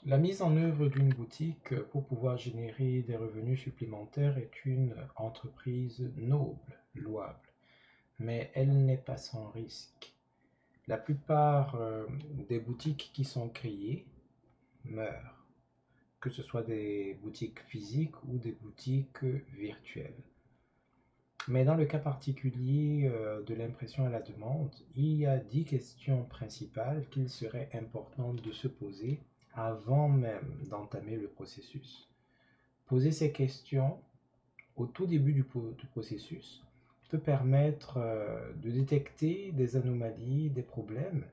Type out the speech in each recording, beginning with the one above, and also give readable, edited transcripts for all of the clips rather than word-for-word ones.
La mise en œuvre d'une boutique pour pouvoir générer des revenus supplémentaires est une entreprise noble, louable, mais elle n'est pas sans risque. La plupart des boutiques qui sont créées meurent, que ce soit des boutiques physiques ou des boutiques virtuelles. Mais dans le cas particulier de l'impression à la demande, il y a 10 questions principales qu'il serait important de se poser avant même d'entamer le processus. Poser ces questions au tout début du processus peut permettre de détecter des anomalies, des problèmes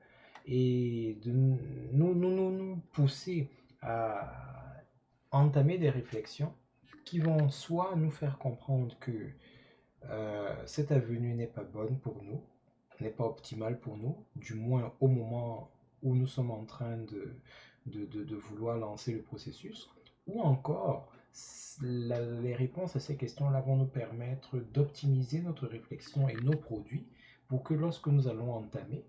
et de nous pousser à entamer des réflexions qui vont soit nous faire comprendre que cette avenue n'est pas bonne pour nous, n'est pas optimale pour nous, du moins au moment où nous sommes en train de vouloir lancer le processus, ou encore les réponses à ces questions-là vont nous permettre d'optimiser notre réflexion et nos produits pour que lorsque nous allons entamer,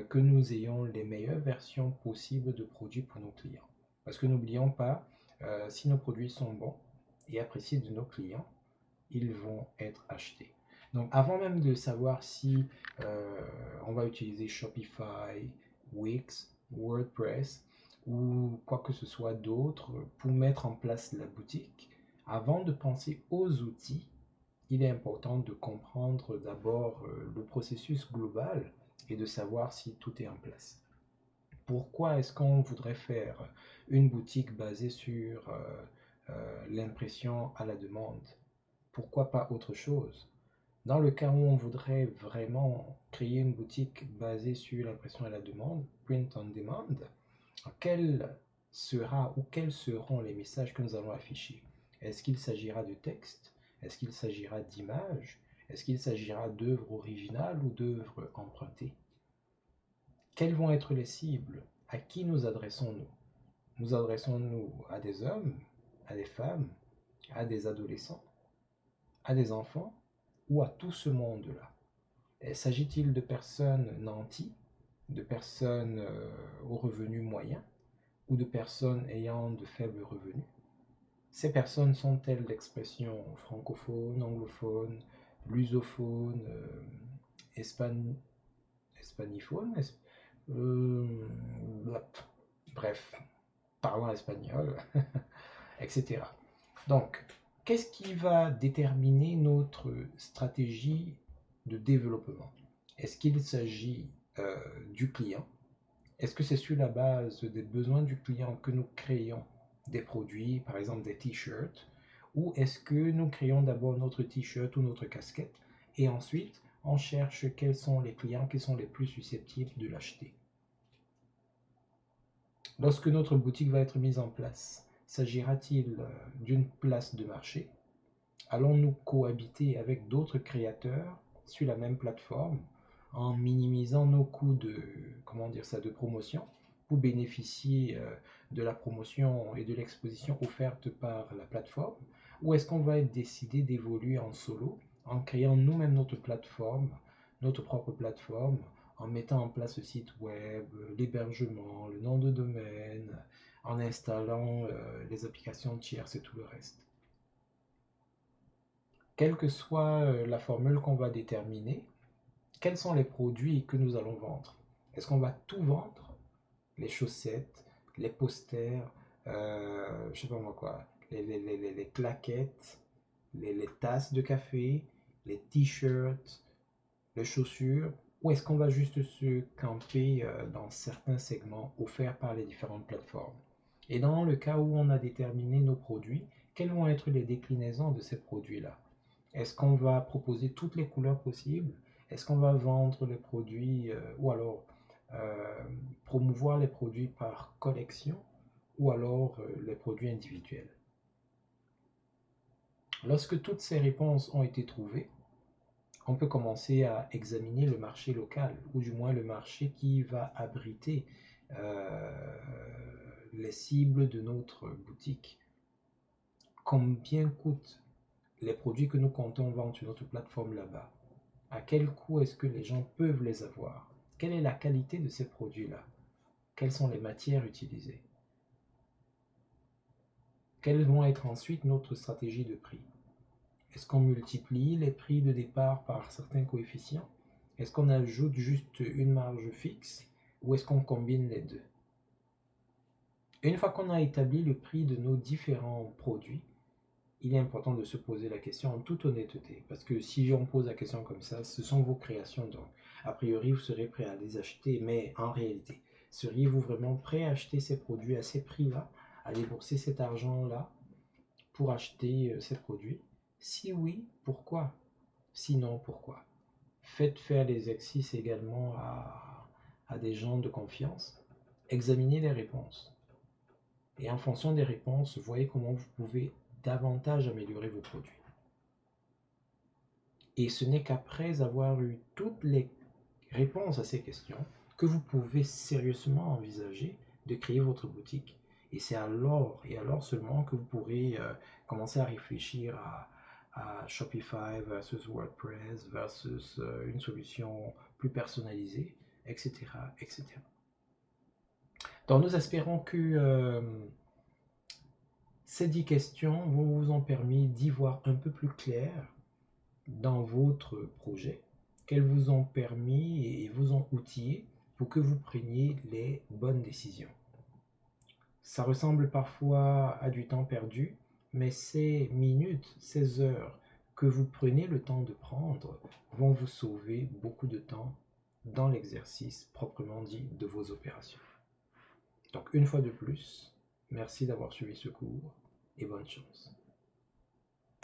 que nous ayons les meilleures versions possibles de produits pour nos clients. Parce que n'oublions pas, si nos produits sont bons et appréciés de nos clients, ils vont être achetés. Donc avant même de savoir si on va utiliser Shopify, Wix, WordPress ou quoi que ce soit d'autre pour mettre en place la boutique, avant de penser aux outils, il est important de comprendre d'abord le processus global et de savoir si tout est en place. Pourquoi est-ce qu'on voudrait faire une boutique basée sur l'impression à la demande? Pourquoi pas autre chose? Dans le cas où on voudrait vraiment créer une boutique basée sur l'impression à la demande, print on demand, quel sera ou quels seront les messages que nous allons afficher? Est-ce qu'il s'agira de texte? Est-ce qu'il s'agira d'images? Est-ce qu'il s'agira d'œuvres originales ou d'œuvres empruntées? Quelles vont être les cibles? À qui nous adressons-nous? Nous adressons-nous à des hommes, à des femmes, à des adolescents, à des enfants ou à tout ce monde-là? S'agit-il de personnes nanties, de personnes aux revenus moyens ou de personnes ayant de faibles revenus? Ces personnes sont-elles d'expression francophone, anglophone, lusophone, espagnophone, euh, bref, parlant espagnol, etc. Donc, qu'est-ce qui va déterminer notre stratégie de développement? Est-ce qu'il s'agit du client? Est-ce que c'est sur la base des besoins du client que nous créons des produits, par exemple des t-shirts, ou est-ce que nous créons d'abord notre t-shirt ou notre casquette et ensuite on cherche quels sont les clients qui sont les plus susceptibles de l'acheter? Lorsque notre boutique va être mise en place, s'agira-t-il d'une place de marché? Allons-nous cohabiter avec d'autres créateurs sur la même plateforme en minimisant nos coûts de, comment dire ça, de promotion pour bénéficier de la promotion et de l'exposition offerte par la plateforme? Ou est-ce qu'on va décider d'évoluer en solo en créant nous-mêmes notre plateforme, notre propre plateforme, en mettant en place le site web, l'hébergement, le nom de domaine, en installant les applications tierces et tout le reste? Quelle que soit la formule qu'on va déterminer, quels sont les produits que nous allons vendre? Est-ce qu'on va tout vendre? Les chaussettes, les posters, je sais pas moi quoi, les claquettes, les tasses de café, les t-shirts, les chaussures? Ou est-ce qu'on va juste se camper dans certains segments offerts par les différentes plateformes? Et dans le cas où on a déterminé nos produits, quelles vont être les déclinaisons de ces produits-là? Est-ce qu'on va proposer toutes les couleurs possibles? Est-ce qu'on va vendre les produits ou alors euh, promouvoir les produits par collection ou alors les produits individuels? Lorsque toutes ces réponses ont été trouvées, on peut commencer à examiner le marché local ou du moins le marché qui va abriter euh, les cibles de notre boutique. Combien coûtent les produits que nous comptons vendre sur notre plateforme là-bas? À quel coût est-ce que les gens peuvent les avoir? Quelle est la qualité de ces produits-là? Quelles sont les matières utilisées? Quelles vont être ensuite notre stratégie de prix? Est-ce qu'on multiplie les prix de départ par certains coefficients? Est-ce qu'on ajoute juste une marge fixe ou est-ce qu'on combine les deux? Une fois qu'on a établi le prix de nos différents produits, il est important de se poser la question en toute honnêteté. Parce que si on pose la question comme ça, ce sont vos créations. Donc, a priori, vous serez prêt à les acheter. Mais en réalité, seriez-vous vraiment prêt à acheter ces produits à ces prix-là, à débourser cet argent-là pour acheter ces produits? Si oui, pourquoi? Sinon, pourquoi? Faites faire les exercices également à des gens de confiance. Examinez les réponses. Et en fonction des réponses, voyez comment vous pouvez davantage améliorer vos produits. Et ce n'est qu'après avoir eu toutes les réponses à ces questions que vous pouvez sérieusement envisager de créer votre boutique. Et c'est alors et alors seulement que vous pourrez commencer à réfléchir à Shopify versus WordPress versus une solution plus personnalisée, etc., etc. Donc nous espérons que ces 10 questions vont vous en permis d'y voir un peu plus clair dans votre projet, qu'elles vous ont permis et vous ont outillé pour que vous preniez les bonnes décisions. Ça ressemble parfois à du temps perdu, mais ces minutes, ces heures que vous prenez le temps de prendre vont vous sauver beaucoup de temps dans l'exercice proprement dit de vos opérations. Donc une fois de plus, merci d'avoir suivi ce cours et bonne chance.